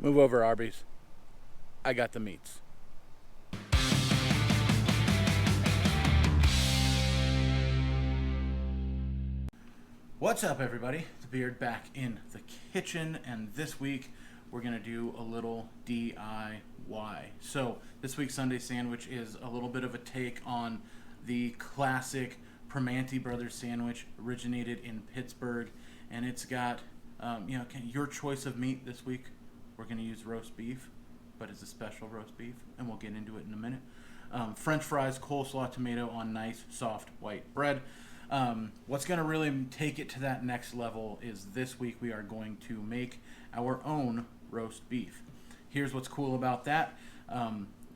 Move over, Arby's. I got the meats. What's up, everybody? The Beard back in the kitchen, and this week we're gonna do a little DIY. So this week's Sunday sandwich is a little bit of a take on the classic Primanti Brothers sandwich, originated in Pittsburgh, and it's got your choice of meat. This week we're gonna use roast beef, but it's a special roast beef, and we'll get into it in a minute. French fries, coleslaw, tomato on nice soft white bread. What's going to really take it to that next level is this week we are going to make our own roast beef. Here's what's cool about that.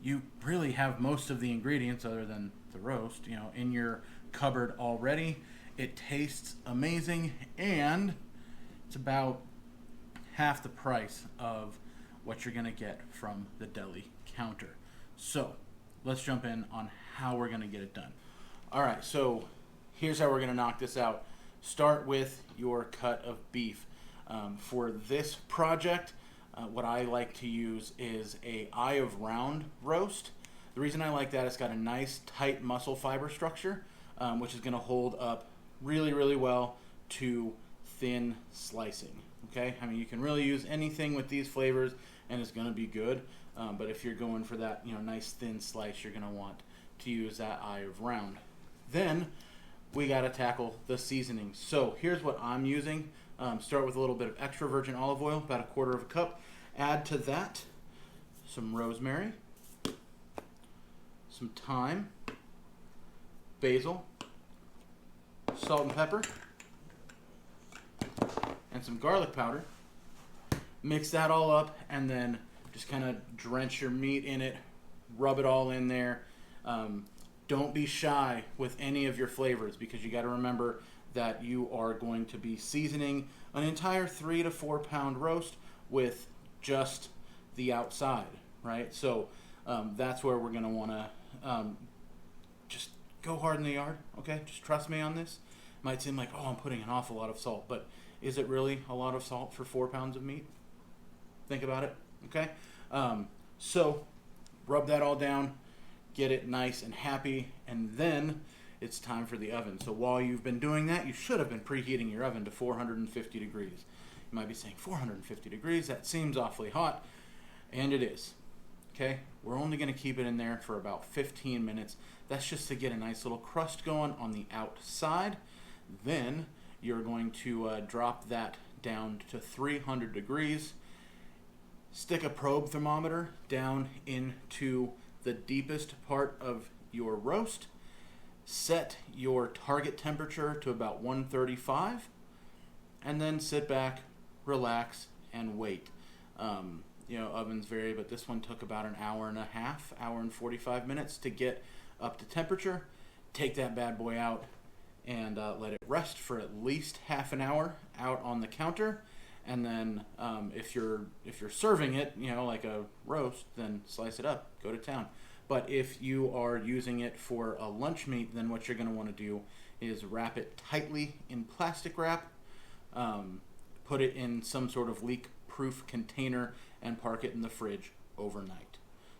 You really have most of the ingredients other than the roast, in your cupboard already. It tastes amazing, and it's about half the price of what you're going to get from the deli counter. So let's jump in on how we're going to get it done. All right, so here's how we're going to knock this out. Start with your cut of beef. For this project, what I like to use is a eye of round roast. The reason I like that, it's got a nice tight muscle fiber structure, which is going to hold up really, really well to thin slicing. Okay, I mean, you can really use anything with these flavors and it's going to be good, but if you're going for that nice thin slice, you're going to want to use that eye of round. Then we got to tackle the seasoning. So here's what I'm using. Start with a little bit of extra virgin olive oil, about 1/4 cup. Add to that some rosemary, some thyme, basil, salt and pepper, and some garlic powder. Mix that all up, and then just kind of drench your meat in it, rub it all in there. Don't be shy with any of your flavors, because you got to remember that you are going to be seasoning an entire 3 to 4 pound roast with just the outside, right? So that's where we're going to want to just go hard in the yard, okay? Just trust me on this. Might seem like, oh, I'm putting an awful lot of salt, but is it really a lot of salt for 4 pounds of meat? Think about it, okay? So rub that all down, get it nice and happy, and then it's time for the oven. So while you've been doing that, you should have been preheating your oven to 450 degrees. You might be saying, 450 degrees? That seems awfully hot, and it is. Okay, we're only going to keep it in there for about 15 minutes. That's just to get a nice little crust going on the outside. Then you're going to drop that down to 300 degrees. Stick a probe thermometer down into the deepest part of your roast. Set your target temperature to about 135, and then sit back, relax, and wait. Ovens vary, but this one took about an hour and a half, hour and 45 minutes to get up to temperature. Take that bad boy out and let it rest for at least half an hour out on the counter. And then if you're serving it, like a roast, then slice it up, go to town. But if you are using it for a lunch meat, then what you're going to want to do is wrap it tightly in plastic wrap, put it in some sort of leak-proof container, and park it in the fridge overnight.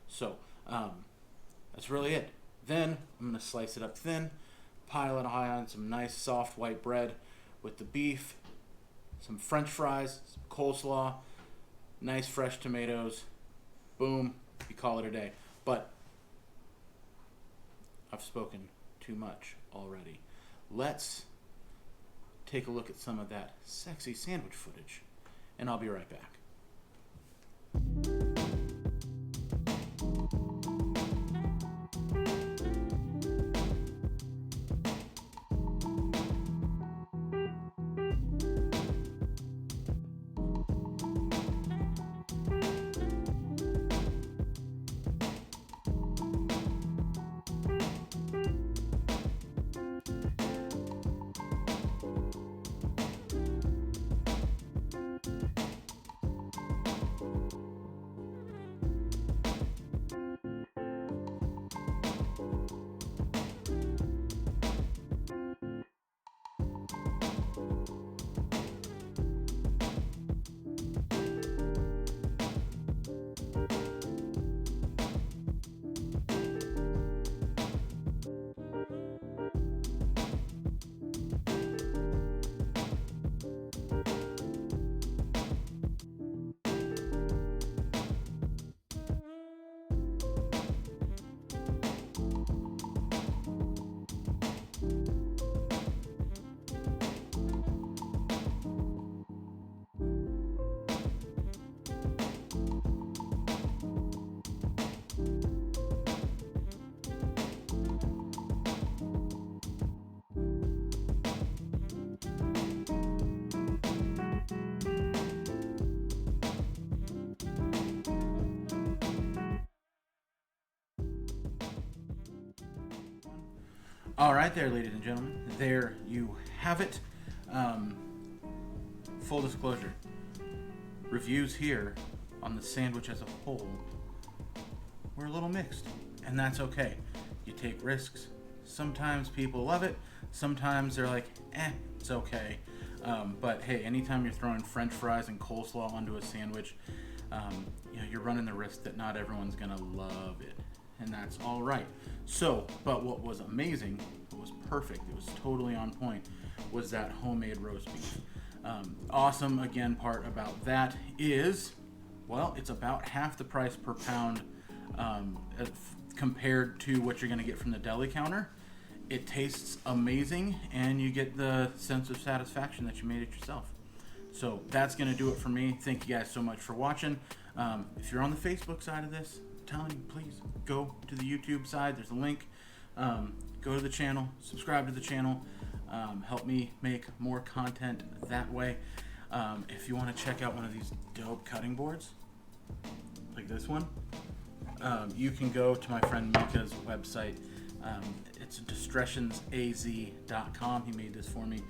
So that's really it. Then I'm going to slice it up thin, pile it high on some nice soft white bread with the beef, some French fries, some coleslaw, nice fresh tomatoes. Boom, you call it a day. But I've spoken too much already. Let's take a look at some of that sexy sandwich footage, and I'll be right back. All right, there, ladies and gentlemen. There you have it. Full disclosure, reviews here on the sandwich as a whole were a little mixed, and that's okay. You take risks. Sometimes people love it. Sometimes they're like, it's okay. But hey, anytime you're throwing French fries and coleslaw onto a sandwich, you're running the risk that not everyone's gonna love it, and that's all right. So, but what was amazing, what was perfect, it was totally on point, was that homemade roast beef. Awesome, again, part about that is, well, it's about half the price per pound compared to what you're gonna get from the deli counter. It tastes amazing, and you get the sense of satisfaction that you made it yourself. So that's going to do it for me. Thank you guys so much for watching. If you're on the Facebook side of this, I'm telling you, please go to the YouTube side. There's a link. Go to the channel, subscribe to the channel. Help me make more content that way. If you want to check out one of these dope cutting boards, like this one, you can go to my friend Mika's website. It's distressionsaz.com. He made this for me.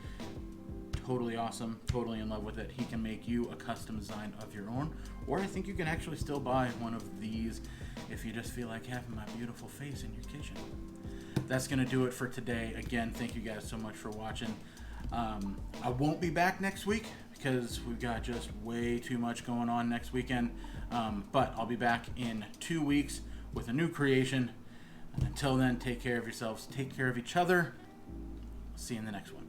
Totally awesome. Totally in love with it. He can make you a custom design of your own. Or I think you can actually still buy one of these if you just feel like having my beautiful face in your kitchen. That's going to do it for today. Again, thank you guys so much for watching. I won't be back next week because we've got just way too much going on next weekend. But I'll be back in 2 weeks with a new creation. Until then, take care of yourselves, take care of each other. See you in the next one.